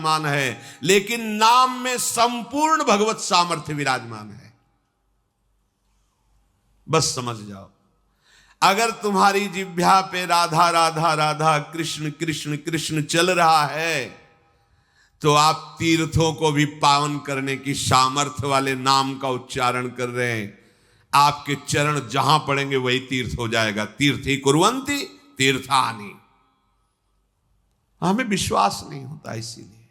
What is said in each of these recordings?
विराजमान है, लेकिन नाम में संपूर्ण भगवत सामर्थ्य विराजमान है। बस समझ जाओ, अगर तुम्हारी जिह्वा पे राधा राधा राधा कृष्ण कृष्ण कृष्ण चल रहा है, तो आप तीर्थों को भी पावन करने की सामर्थ्य वाले नाम का उच्चारण कर रहे हैं। आपके चरण जहां पड़ेंगे वही तीर्थ हो जाएगा। तीर्थी कुर्वन्ति तीर्थानि। हमें विश्वास नहीं होता, इसीलिए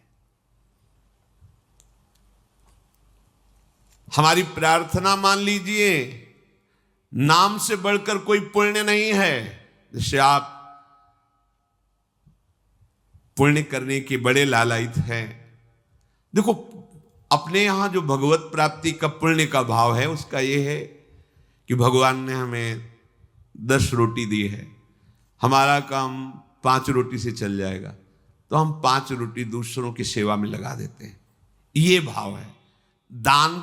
हमारी प्रार्थना मान लीजिए, नाम से बढ़कर कोई पुण्य नहीं है। जैसे आप पुण्य करने के बड़े लालायित हैं। देखो, अपने यहां जो भगवत प्राप्ति का पुण्य का भाव है, उसका यह है कि भगवान ने हमें 10 रोटी दी है, हमारा काम 5 रोटी से चल जाएगा, तो हम 5 रोटी दूसरों की सेवा में लगा देते हैं। ये भाव है। दान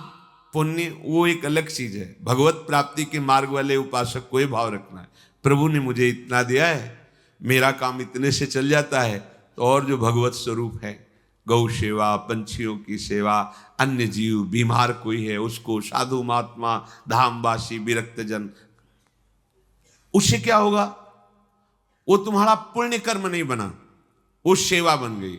पुण्य वो एक अलग चीज है। भगवत प्राप्ति के मार्ग वाले उपासक को ये भाव रखना है, प्रभु ने मुझे इतना दिया है, मेरा काम इतने से चल जाता है, तो और जो भगवत स्वरूप है, गौ सेवा, पंछियों की सेवा, अन्य जीव, बीमार कोई है उसको, साधु महात्मा, धामवासी, विरक्त जन, उससे क्या होगा? वो तुम्हारा पुण्य कर्म नहीं बना, वो सेवा बन गई।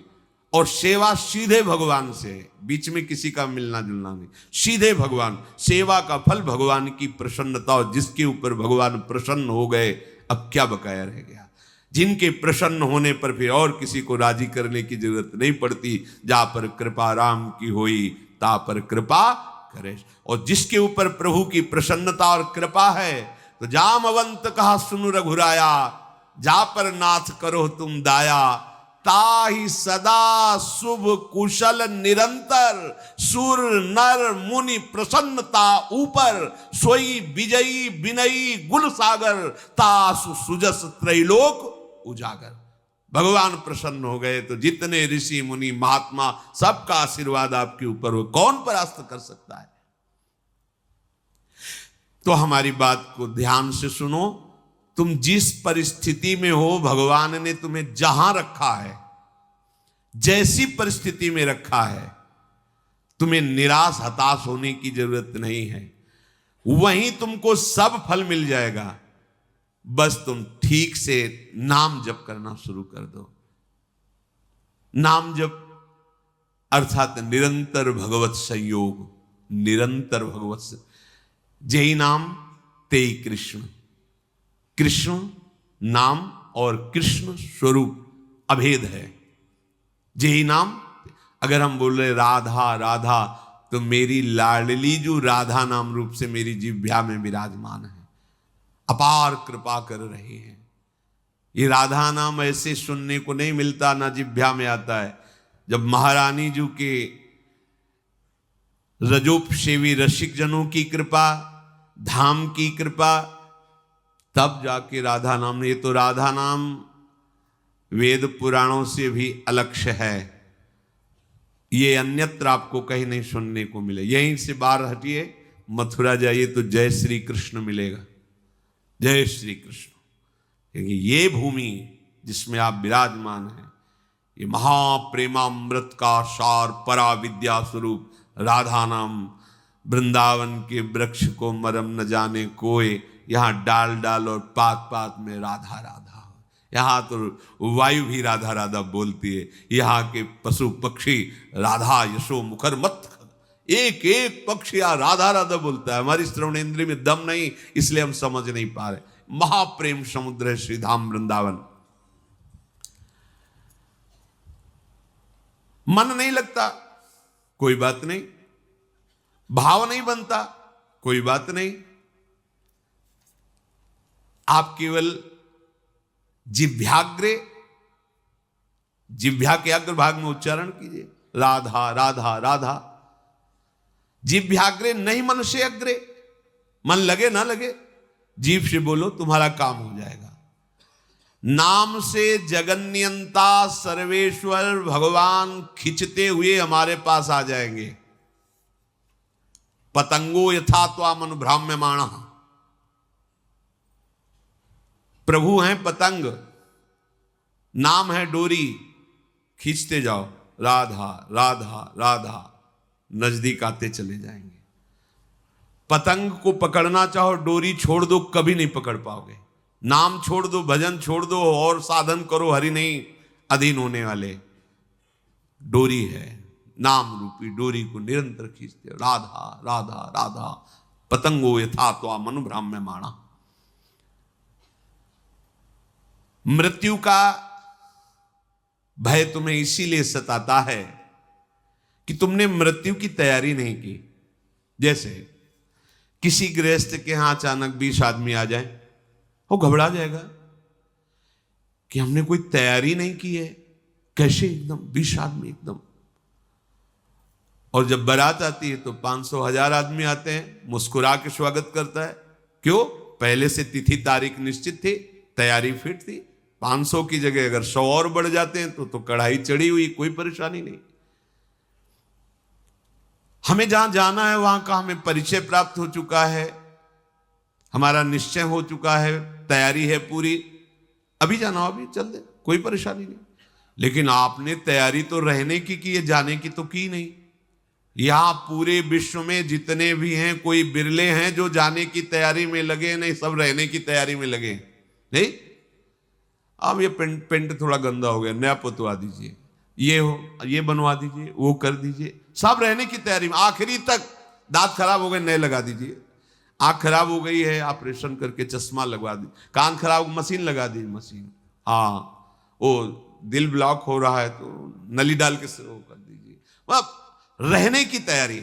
और सेवा सीधे भगवान से है, बीच में किसी का मिलना जुलना नहीं, सीधे भगवान। सेवा का फल भगवान की प्रसन्नता, और जिसके ऊपर भगवान प्रसन्न हो गए, अब क्या बकाया रह गया? जिनके प्रसन्न होने पर फिर और किसी को राजी करने की जरूरत नहीं पड़ती। जा पर कृपा राम की होई, ता पर कृपा करे। और जिसके ऊपर प्रभु की प्रसन्नता और कृपा है, तो जामवंत कहा सुनु रघुराया, जा पर नाथ करो तुम दाया, ताहि सदा शुभ कुशल निरंतर, सुर नर मुनि प्रसन्नता ऊपर, सोई विजयी विनयी गुण सागर, तासु सुजस त्रैलोक उजागर। भगवान प्रसन्न हो गए तो जितने ऋषि मुनि महात्मा, सबका आशीर्वाद आपके ऊपर हो, कौन परास्त कर सकता है? तो हमारी बात को ध्यान से सुनो। तुम जिस परिस्थिति में हो, भगवान ने तुम्हें जहां रखा है, जैसी परिस्थिति में रखा है, तुम्हें निराश हताश होने की जरूरत नहीं है। वहीं तुमको सब फल मिल जाएगा। बस तुम ठीक से नाम जप करना शुरू कर दो। नाम जप अर्थात निरंतर भगवत संयोग, निरंतर भगवत। जय नाम तेई कृष्ण। कृष्ण नाम और कृष्ण स्वरूप अभेद है। जय नाम, अगर हम बोल रहे राधा राधा, तो मेरी लाडली जो राधा नाम रूप से मेरी जिह्वा में विराजमान है, अपार कृपा कर रही है। ये राधा नाम ऐसे सुनने को नहीं मिलता, ना जिह्वा में आता है। जब महारानी जी के रजोपसेवी रसिक जनों की कृपा, धाम की कृपा, तब जाके राधा नाम। ये तो राधा नाम वेद पुराणों से भी अलग है। ये अन्यत्र आपको कहीं नहीं सुनने को मिले। यहीं से बाहर हटिए, मथुरा जाइए तो जय श्री कृष्ण मिलेगा, जय श्री कृष्ण। क्योंकि ये भूमि जिसमें आप विराजमान हैं, ये महाप्रेमामृत का सार परा विद्या स्वरूप राधा नाम। वृंदावन के वृक्ष को मरम न जाने कोई, यहाँ डाल डाल और पात पात में राधा राधा। यहाँ तो वायु भी राधा राधा बोलती है, यहाँ के पशु पक्षी राधा यशो मुखर मत, एक एक पक्षी यहाँ राधा राधा बोलता है। हमारी श्रवण इंद्रिय में दम नहीं, इसलिए हम समझ नहीं पा रहे। महाप्रेम समुद्र है श्रीधाम वृंदावन। मन नहीं लगता, कोई बात नहीं। भाव नहीं बनता, कोई बात नहीं। आप केवल जिह्वाग्रे, जिह्वा के अग्र भाग में उच्चारण कीजिए, राधा राधा राधा। जिह्वाग्रे नहीं मन से अग्रे। मन लगे ना लगे, जीभ से बोलो, तुम्हारा काम हो जाएगा। नाम से जगन्यंता सर्वेश्वर भगवान खिंचते हुए हमारे पास आ जाएंगे। पतंगो यथा त्वाम अनुभ्राम्यमाण। प्रभु हैं पतंग, नाम है डोरी, खींचते जाओ। राधा राधा राधा नजदीक आते चले जाएंगे। पतंग को पकड़ना चाहो, डोरी छोड़ दो, कभी नहीं पकड़ पाओगे। नाम छोड़ दो, भजन छोड़ दो और साधन करो, हरि नहीं अधीन होने वाले। डोरी है, नाम रूपी डोरी को निरंतर खींचते राधा राधा राधा। पतंगो यथा त्वा मनुभ्राम्य माणा। मृत्यु का भय तुम्हें इसीलिए सताता है कि तुमने मृत्यु की तैयारी नहीं की। जैसे किसी गृहस्थ के यहां अचानक 20 आदमी आ जाए, वो घबरा जाएगा कि हमने कोई तैयारी नहीं की है, कैसे एकदम 20 आदमी एकदम। और जब बारात आती है तो 500 1000 आदमी आते हैं, मुस्कुरा के स्वागत करता है। क्यों? पहले से तिथि तारीख निश्चित थी, तैयारी फिट थी। 500 की जगह अगर 100 और बढ़ जाते हैं तो कढ़ाई चढ़ी हुई, कोई परेशानी नहीं। हमें जहां जाना है वहां का हमें परिचय प्राप्त हो चुका है, हमारा निश्चय हो चुका है, तैयारी है पूरी। अभी जाना हो, अभी चल दे, कोई परेशानी नहीं। लेकिन आपने तैयारी तो रहने की है, जाने की तो की नहीं। यहां पूरे विश्व में जितने भी हैं, कोई बिरले हैं जो जाने की तैयारी में लगे, नहीं सब रहने की तैयारी में लगे। नहीं, अब ये पेंट थोड़ा गंदा हो गया, नया पुतवा दीजिए, ये हो, ये बनवा दीजिए, वो कर दीजिए, सब रहने की तैयारी में। आखिरी तक दांत खराब हो गए, नए लगा दीजिए। आंख खराब हो गई है, ऑपरेशन करके चश्मा लगवा दी। कान खराब, मशीन लगा दी, मशीन। हाँ, वो दिल ब्लॉक हो रहा है तो नली डाल के वो कर दीजिए। अब रहने की तैयारी।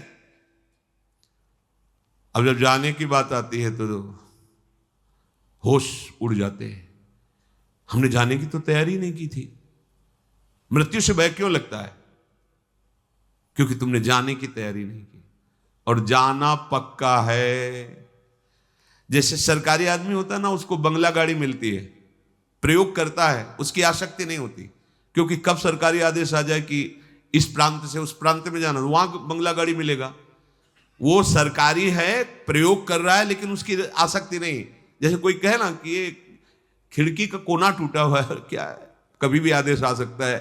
अब जब जाने की बात आती है तो होश उड़ जाते हैं। हमने जाने की तो तैयारी नहीं की थी। मृत्यु से भय क्यों लगता है? क्योंकि तुमने जाने की तैयारी नहीं की। और जाना पक्का है। जैसे सरकारी आदमी होता है ना, उसको बंगला गाड़ी मिलती है, प्रयोग करता है, उसकी आसक्ति नहीं होती। क्योंकि कब सरकारी आदेश आ जाए कि इस प्रांत से उस प्रांत में जाना, वहां बंगला गाड़ी मिलेगा। वो सरकारी है, प्रयोग कर रहा है, लेकिन उसकी आसक्ति नहीं। जैसे कोई कहे ना कि ये खिड़की का कोना टूटा हुआ है, क्या है, कभी भी आदेश आ सकता है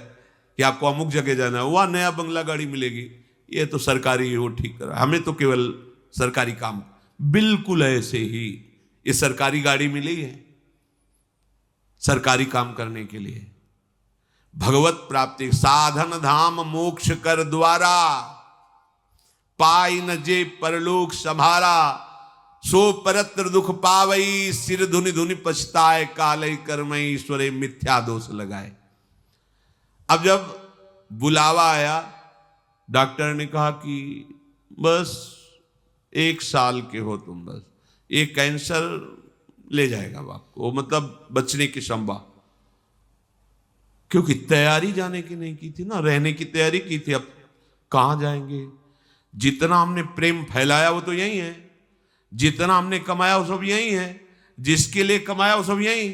कि आपको अमुक जगह जाना है, वहां नया बंगला गाड़ी मिलेगी। ये तो सरकारी, वो ठीक कर रहा है, हमें तो केवल सरकारी काम। बिल्कुल ऐसे ही ये सरकारी गाड़ी मिली है सरकारी काम करने के लिए। भगवत प्राप्ति साधन धाम मोक्ष कर द्वारा, पाई न जे परलोक संभारा, सो परत्र दुख पावई, सिर धुनि धुनि पछताए, कालई कर्मई ईश्वरे मिथ्या दोष लगाए। अब जब बुलावा आया, डॉक्टर ने कहा कि बस 1 साल के हो तुम, बस ये कैंसर ले जाएगा आपको, मतलब बचने की संभा। क्योंकि तैयारी जाने की नहीं की थी ना, रहने की तैयारी की थी। अब कहां जाएंगे? जितना हमने प्रेम फैलाया वो तो यही है, जितना हमने कमाया वो सब यही है, जिसके लिए कमाया वो सब यही।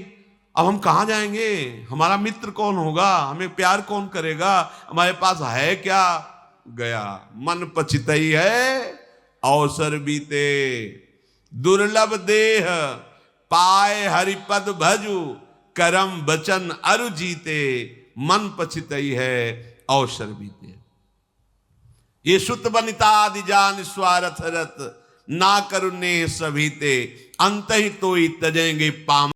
अब हम कहां जाएंगे? हमारा मित्र कौन होगा? हमें प्यार कौन करेगा? हमारे पास है क्या? गया। मन पछितई है अवसर बीते, दुर्लभ देह पाए हरिपद भजु, करम बचन अरु जीते, मन पछितई है अवसर बीते। ये सुत बनिता आदि जान स्वार्थ रत, ना करुणे सभीते, अंत ही तो ही तजेंगे पाम।